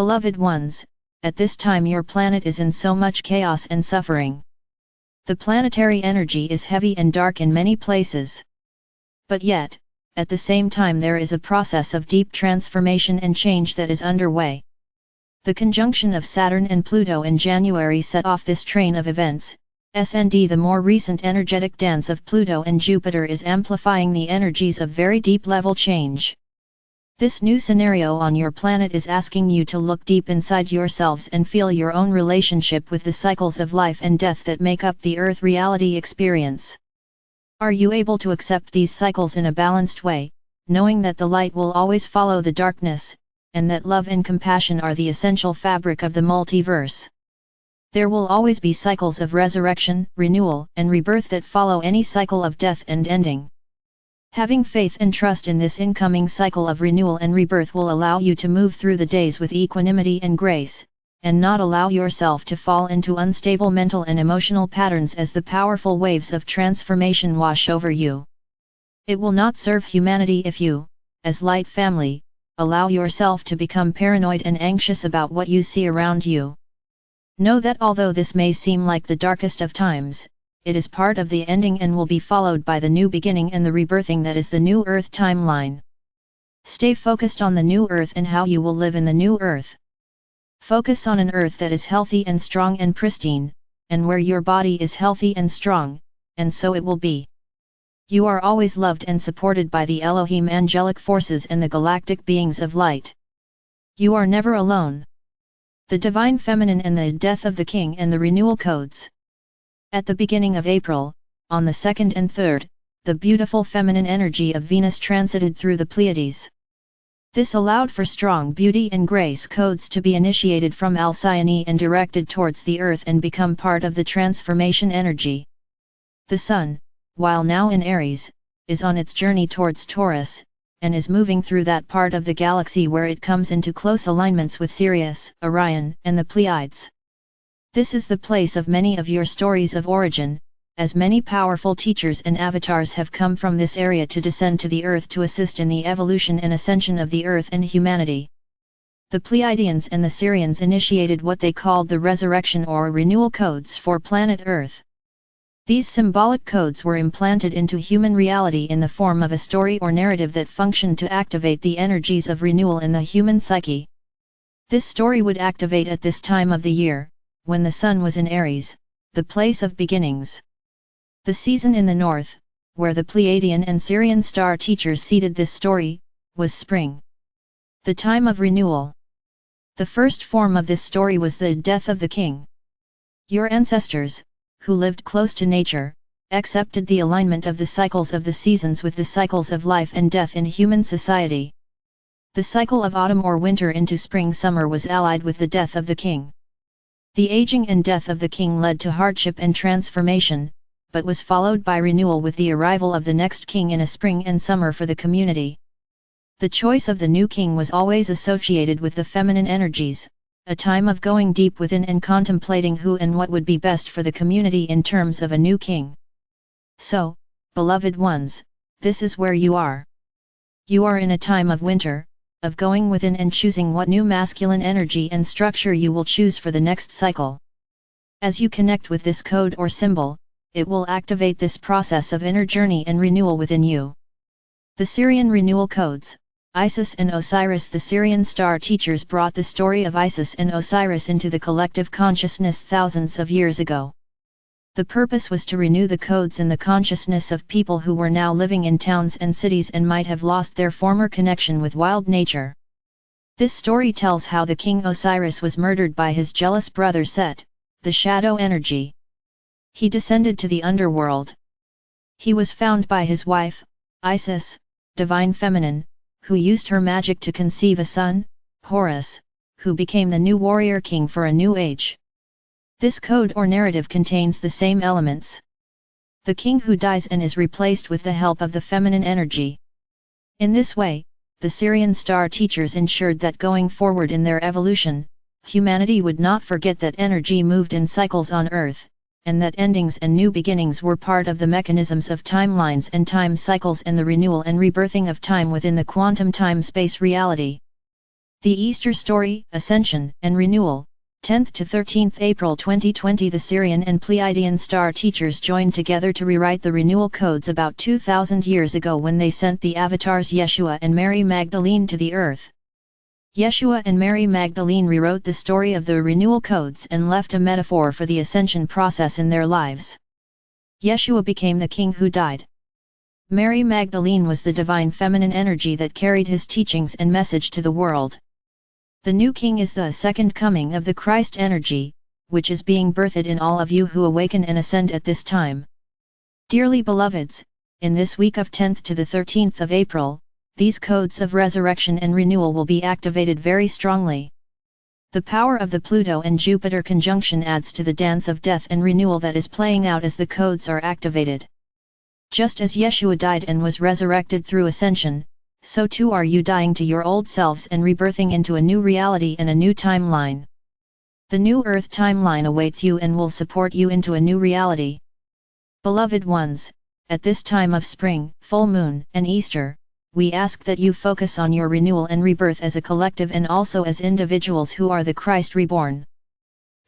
Beloved ones, at this time your planet is in so much chaos and suffering. The planetary energy is heavy and dark in many places. But yet, at the same time there is a process of deep transformation and change that is underway. The conjunction of Saturn and Pluto in January set off this train of events. The more recent energetic dance of Pluto and Jupiter is amplifying the energies of very deep level change. This new scenario on your planet is asking you to look deep inside yourselves and feel your own relationship with the cycles of life and death that make up the Earth reality experience. Are you able to accept these cycles in a balanced way, knowing that the light will always follow the darkness, and that love and compassion are the essential fabric of the multiverse? There will always be cycles of resurrection, renewal, and rebirth that follow any cycle of death and ending. Having faith and trust in this incoming cycle of renewal and rebirth will allow you to move through the days with equanimity and grace, and not allow yourself to fall into unstable mental and emotional patterns as the powerful waves of transformation wash over you. It will not serve humanity if you, as light family, allow yourself to become paranoid and anxious about what you see around you. Know that although this may seem like the darkest of times, it is part of the ending and will be followed by the new beginning and the rebirthing that is the new Earth timeline. Stay focused on the new Earth and how you will live in the new Earth. Focus on an Earth that is healthy and strong and pristine, and where your body is healthy and strong, and so it will be. You are always loved and supported by the Elohim angelic forces and the galactic beings of light. You are never alone. The Divine Feminine and the Death of the King and the Renewal Codes. At the beginning of April, on the 2nd and 3rd, the beautiful feminine energy of Venus transited through the Pleiades. This allowed for strong beauty and grace codes to be initiated from Alcyone and directed towards the Earth and become part of the transformation energy. The Sun, while now in Aries, is on its journey towards Taurus, and is moving through that part of the galaxy where it comes into close alignments with Sirius, Orion, and the Pleiades. This is the place of many of your stories of origin, as many powerful teachers and avatars have come from this area to descend to the Earth to assist in the evolution and ascension of the Earth and humanity. The Pleiadians and the Sirians initiated what they called the resurrection or renewal codes for planet Earth. These symbolic codes were implanted into human reality in the form of a story or narrative that functioned to activate the energies of renewal in the human psyche. This story would activate at this time of the year, when the Sun was in Aries, the place of beginnings. The season in the north, where the Pleiadian and Sirian star teachers seeded this story, was spring. The time of renewal. The first form of this story was the death of the king. Your ancestors, who lived close to nature, accepted the alignment of the cycles of the seasons with the cycles of life and death in human society. The cycle of autumn or winter into spring-summer was allied with the death of the king. The aging and death of the king led to hardship and transformation, but was followed by renewal with the arrival of the next king in a spring and summer for the community. The choice of the new king was always associated with the feminine energies, a time of going deep within and contemplating who and what would be best for the community in terms of a new king. So, beloved ones, this is where you are. You are in a time of winter, of going within and choosing what new masculine energy and structure you will choose for the next cycle. As you connect with this code or symbol, it will activate this process of inner journey and renewal within you. The Sirian renewal codes. Isis and Osiris. The Sirian star teachers brought the story of Isis and Osiris into the collective consciousness thousands of years ago. The purpose was to renew the codes in the consciousness of people who were now living in towns and cities and might have lost their former connection with wild nature. This story tells how the king Osiris was murdered by his jealous brother Set, the shadow energy. He descended to the underworld. He was found by his wife, Isis, divine feminine, who used her magic to conceive a son, Horus, who became the new warrior king for a new age. This code or narrative contains the same elements. The king who dies and is replaced with the help of the feminine energy. In this way, the Sirian star teachers ensured that going forward in their evolution, humanity would not forget that energy moved in cycles on Earth, and that endings and new beginnings were part of the mechanisms of timelines and time cycles and the renewal and rebirthing of time within the quantum time-space reality. The Easter Story, Ascension and Renewal, 10th to 13th April 2020. The Sirian and Pleiadian star teachers joined together to rewrite the renewal codes about 2,000 years ago when they sent the avatars Yeshua and Mary Magdalene to the earth. Yeshua and Mary Magdalene rewrote the story of the renewal codes and left a metaphor for the ascension process in their lives. Yeshua became the king who died. Mary Magdalene was the divine feminine energy that carried his teachings and message to the world. The new king is the second coming of the Christ energy, which is being birthed in all of you who awaken and ascend at this time. Dearly beloveds, in this week of 10th to the 13th of April, these codes of resurrection and renewal will be activated very strongly. The power of the Pluto and Jupiter conjunction adds to the dance of death and renewal that is playing out as the codes are activated. Just as Yeshua died and was resurrected through ascension, so too are you dying to your old selves and rebirthing into a new reality and a new timeline. The new Earth timeline awaits you and will support you into a new reality. Beloved ones, at this time of spring, full moon, and Easter, we ask that you focus on your renewal and rebirth as a collective and also as individuals who are the Christ reborn.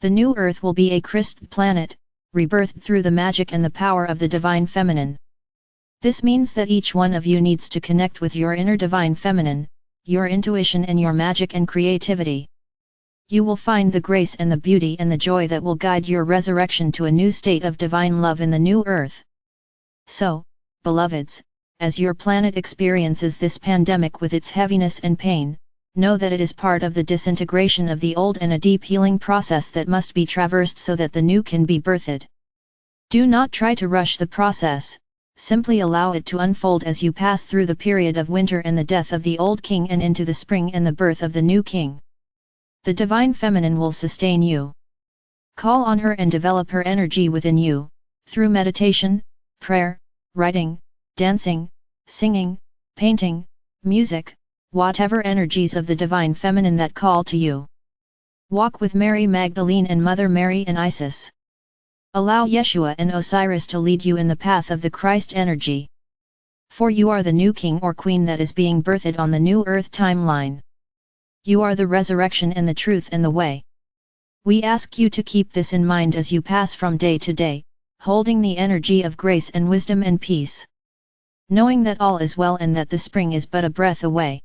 The new Earth will be a Christ planet, rebirthed through the magic and the power of the divine feminine. This means that each one of you needs to connect with your inner divine feminine, your intuition and your magic and creativity. You will find the grace and the beauty and the joy that will guide your resurrection to a new state of divine love in the new earth. So, beloveds, as your planet experiences this pandemic with its heaviness and pain, know that it is part of the disintegration of the old and a deep healing process that must be traversed so that the new can be birthed. Do not try to rush the process. Simply allow it to unfold as you pass through the period of winter and the death of the old king and into the spring and the birth of the new king. The divine feminine will sustain you. Call on her and develop her energy within you, through meditation, prayer, writing, dancing, singing, painting, music, whatever energies of the divine feminine that call to you. Walk with Mary Magdalene and Mother Mary and Isis. Allow Yeshua and Osiris to lead you in the path of the Christ energy. For you are the new king or queen that is being birthed on the new earth timeline. You are the resurrection and the truth and the way. We ask you to keep this in mind as you pass from day to day, holding the energy of grace and wisdom and peace. Knowing that all is well and that the spring is but a breath away.